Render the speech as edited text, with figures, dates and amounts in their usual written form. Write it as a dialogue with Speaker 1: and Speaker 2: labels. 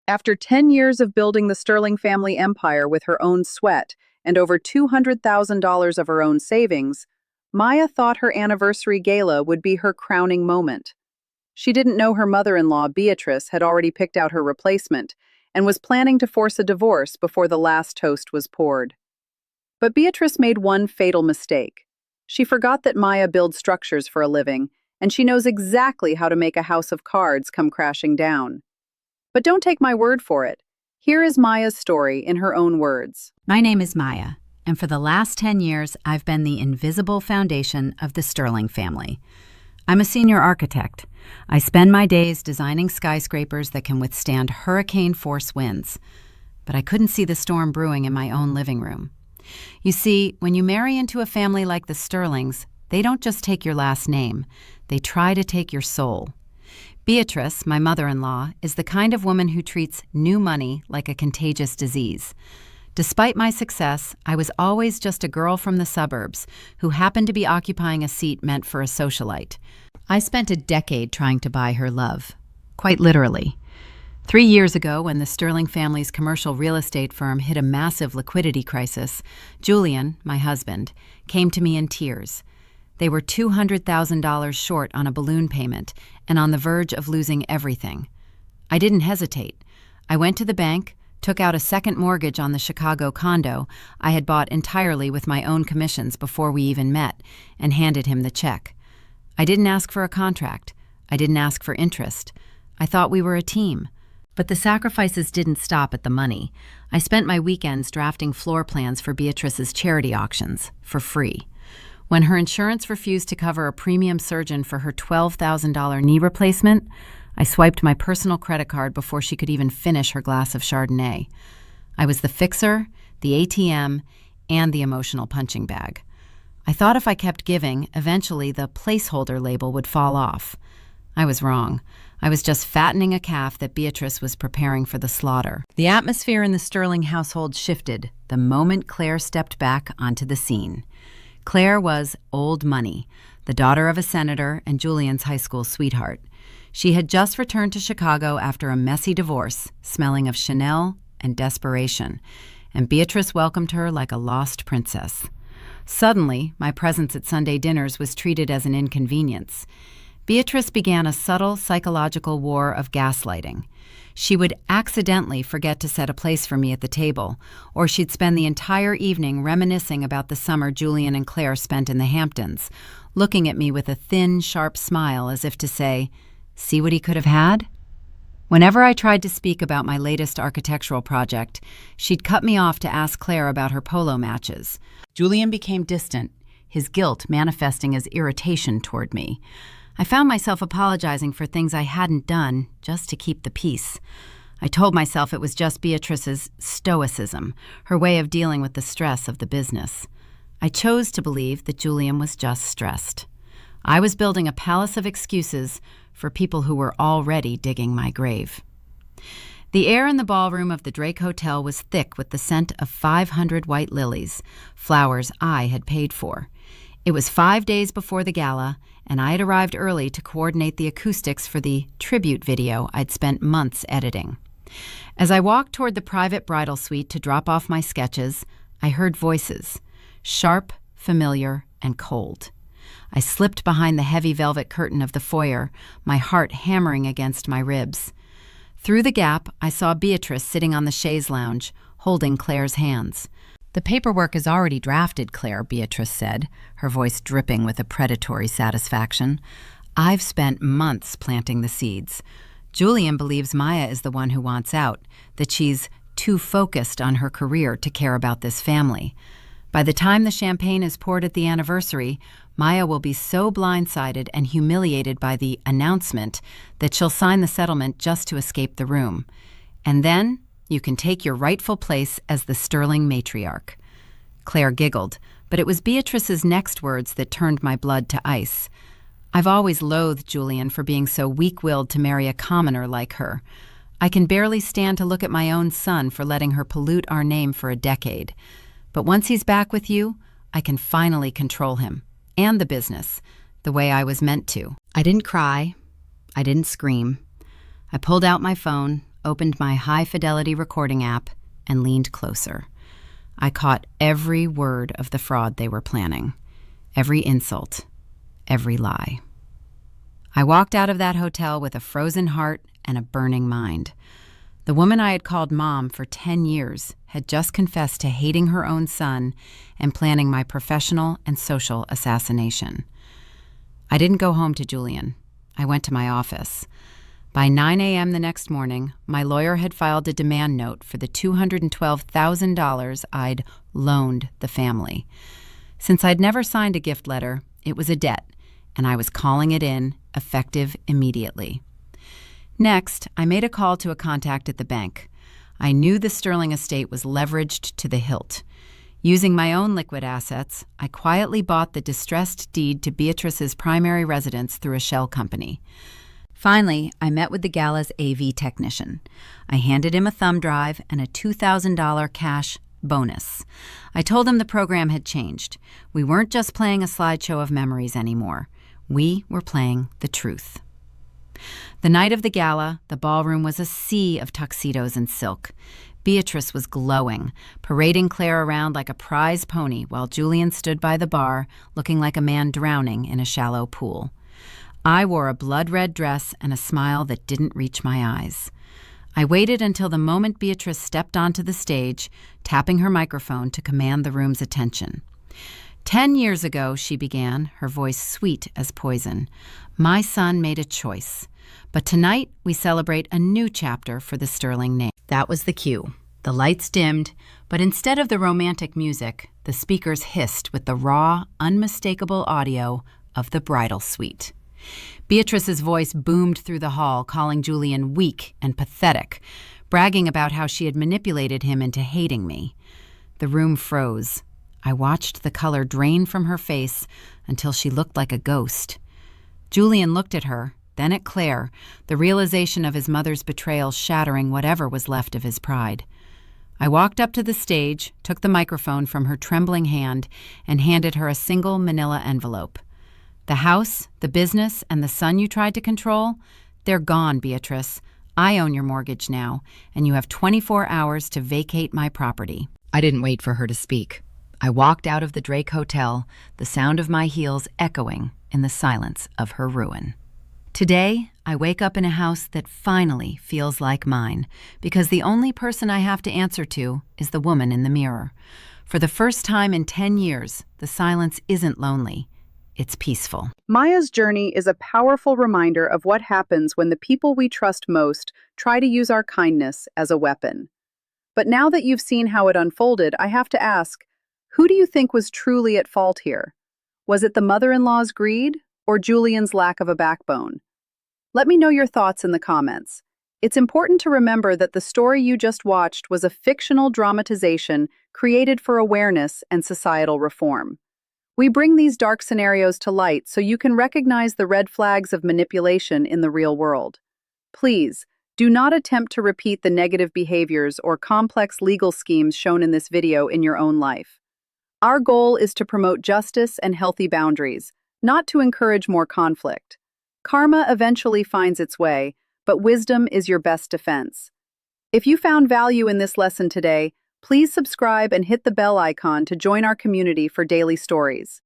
Speaker 1: After 10 years of building the Sterling family empire with her own sweat and over $200,000 of her own savings, Maya thought her anniversary gala would be her crowning moment. She didn't know her mother-in-law, Beatrice, had already picked out her replacement and was planning to force a divorce before the last toast was poured. But Beatrice made one fatal mistake. She forgot that Maya builds structures for a living, and she knows exactly how to make a house of cards come crashing down. But don't take my word for it. Here is Maya's story in her own words.
Speaker 2: My name is Maya, and for the last 10 years, I've been the invisible foundation of the Sterling family. I'm a senior architect. I spend my days designing skyscrapers that can withstand hurricane-force winds. But I couldn't see the storm brewing in my own living room. You see, when you marry into a family like the Sterlings, they don't just take your last name. They try to take your soul. Beatrice, my mother-in-law, is the kind of woman who treats new money like a contagious disease. Despite my success, I was always just a girl from the suburbs who happened to be occupying a seat meant for a socialite. I spent a decade trying to buy her love, quite literally. 3 years ago, when the Sterling family's commercial real estate firm hit a massive liquidity crisis, Julian, my husband, came to me in tears. They were $200,000 short on a balloon payment and on the verge of losing everything. I didn't hesitate. I went to the bank, took out a second mortgage on the Chicago condo I had bought entirely with my own commissions before we even met, and handed him the check. I didn't ask for a contract. I didn't ask for interest. I thought we were a team. But the sacrifices didn't stop at the money. I spent my weekends drafting floor plans for Beatrice's charity auctions, for free. When her insurance refused to cover a premium surgeon for her $12,000 knee replacement, I swiped my personal credit card before she could even finish her glass of Chardonnay. I was the fixer, the ATM, and the emotional punching bag. I thought if I kept giving, eventually the placeholder label would fall off. I was wrong. I was just fattening a calf that Beatrice was preparing for the slaughter. The atmosphere in the Sterling household shifted the moment Claire stepped back onto the scene. Claire was old money, the daughter of a senator and Julian's high school sweetheart. She had just returned to Chicago after a messy divorce, smelling of Chanel and desperation, and Beatrice welcomed her like a lost princess. Suddenly, my presence at Sunday dinners was treated as an inconvenience. Beatrice began a subtle psychological war of gaslighting. She would accidentally forget to set a place for me at the table, or she'd spend the entire evening reminiscing about the summer Julian and Claire spent in the Hamptons, looking at me with a thin, sharp smile as if to say, "See what he could have had?" Whenever I tried to speak about my latest architectural project, she'd cut me off to ask Claire about her polo matches. Julian became distant, his guilt manifesting as irritation toward me. I found myself apologizing for things I hadn't done just to keep the peace. I told myself it was just Beatrice's stoicism, her way of dealing with the stress of the business. I chose to believe that Julian was just stressed. I was building a palace of excuses for people who were already digging my grave. The air in the ballroom of the Drake Hotel was thick with the scent of 500 white lilies, flowers I had paid for. It was 5 days before the gala, and I had arrived early to coordinate the acoustics for the tribute video I'd spent months editing. As I walked toward the private bridal suite to drop off my sketches, I heard voices, sharp, familiar, and cold. I slipped behind the heavy velvet curtain of the foyer, my heart hammering against my ribs. Through the gap, I saw Beatrice sitting on the chaise lounge, holding Claire's hands. "The paperwork is already drafted, Claire," Beatrice said, her voice dripping with a predatory satisfaction. "I've spent months planting the seeds. Julian believes Maya is the one who wants out, that she's too focused on her career to care about this family. By the time the champagne is poured at the anniversary, Maya will be so blindsided and humiliated by the announcement that she'll sign the settlement just to escape the room. And then you can take your rightful place as the Sterling matriarch." Claire giggled, but it was Beatrice's next words that turned my blood to ice. "I've always loathed Julian for being so weak-willed to marry a commoner like her. I can barely stand to look at my own son for letting her pollute our name for a decade. But once he's back with you, I can finally control him, and the business, the way I was meant to." I didn't cry. I didn't scream. I pulled out my phone, opened my high-fidelity recording app, and leaned closer. I caught every word of the fraud they were planning, every insult, every lie. I walked out of that hotel with a frozen heart and a burning mind. The woman I had called Mom for 10 years had just confessed to hating her own son and planning my professional and social assassination. I didn't go home to Julian. I went to my office. By 9 a.m. the next morning, my lawyer had filed a demand note for the $212,000 I'd loaned the family. Since I'd never signed a gift letter, it was a debt, and I was calling it in, effective immediately. Next, I made a call to a contact at the bank. I knew the Sterling estate was leveraged to the hilt. Using my own liquid assets, I quietly bought the distressed deed to Beatrice's primary residence through a shell company. Finally, I met with the gala's AV technician. I handed him a thumb drive and a $2,000 cash bonus. I told him the program had changed. We weren't just playing a slideshow of memories anymore. We were playing the truth. The night of the gala, the ballroom was a sea of tuxedos and silk. Beatrice was glowing, parading Claire around like a prize pony while Julian stood by the bar, looking like a man drowning in a shallow pool. I wore a blood-red dress and a smile that didn't reach my eyes. I waited until the moment Beatrice stepped onto the stage, tapping her microphone to command the room's attention. 10 years ago, she began, her voice sweet as poison. My son made a choice. But tonight, we celebrate a new chapter for the Sterling name. That was the cue. The lights dimmed, but instead of the romantic music, the speakers hissed with the raw, unmistakable audio of the bridal suite. Beatrice's voice boomed through the hall, calling Julian weak and pathetic, bragging about how she had manipulated him into hating me. The room froze. I watched the color drain from her face until she looked like a ghost. Julian looked at her, then at Claire, the realization of his mother's betrayal shattering whatever was left of his pride. I walked up to the stage, took the microphone from her trembling hand, and handed her a single manila envelope. The house, the business, and the son you tried to control, they're gone, Beatrice. I own your mortgage now, and you have 24 hours to vacate my property. I didn't wait for her to speak. I walked out of the Drake Hotel, the sound of my heels echoing in the silence of her ruin. Today, I wake up in a house that finally feels like mine, because the only person I have to answer to is the woman in the mirror. For the first time in 10 years, the silence isn't lonely. It's peaceful.
Speaker 1: Maya's journey is a powerful reminder of what happens when the people we trust most try to use our kindness as a weapon. But now that you've seen how it unfolded, I have to ask, who do you think was truly at fault here? Was it the mother-in-law's greed or Julian's lack of a backbone? Let me know your thoughts in the comments. It's important to remember that the story you just watched was a fictional dramatization created for awareness and societal reform. We bring these dark scenarios to light so you can recognize the red flags of manipulation in the real world. Please, do not attempt to repeat the negative behaviors or complex legal schemes shown in this video in your own life. Our goal is to promote justice and healthy boundaries, not to encourage more conflict. Karma eventually finds its way, but wisdom is your best defense. If you found value in this lesson today, please subscribe and hit the bell icon to join our community for daily stories.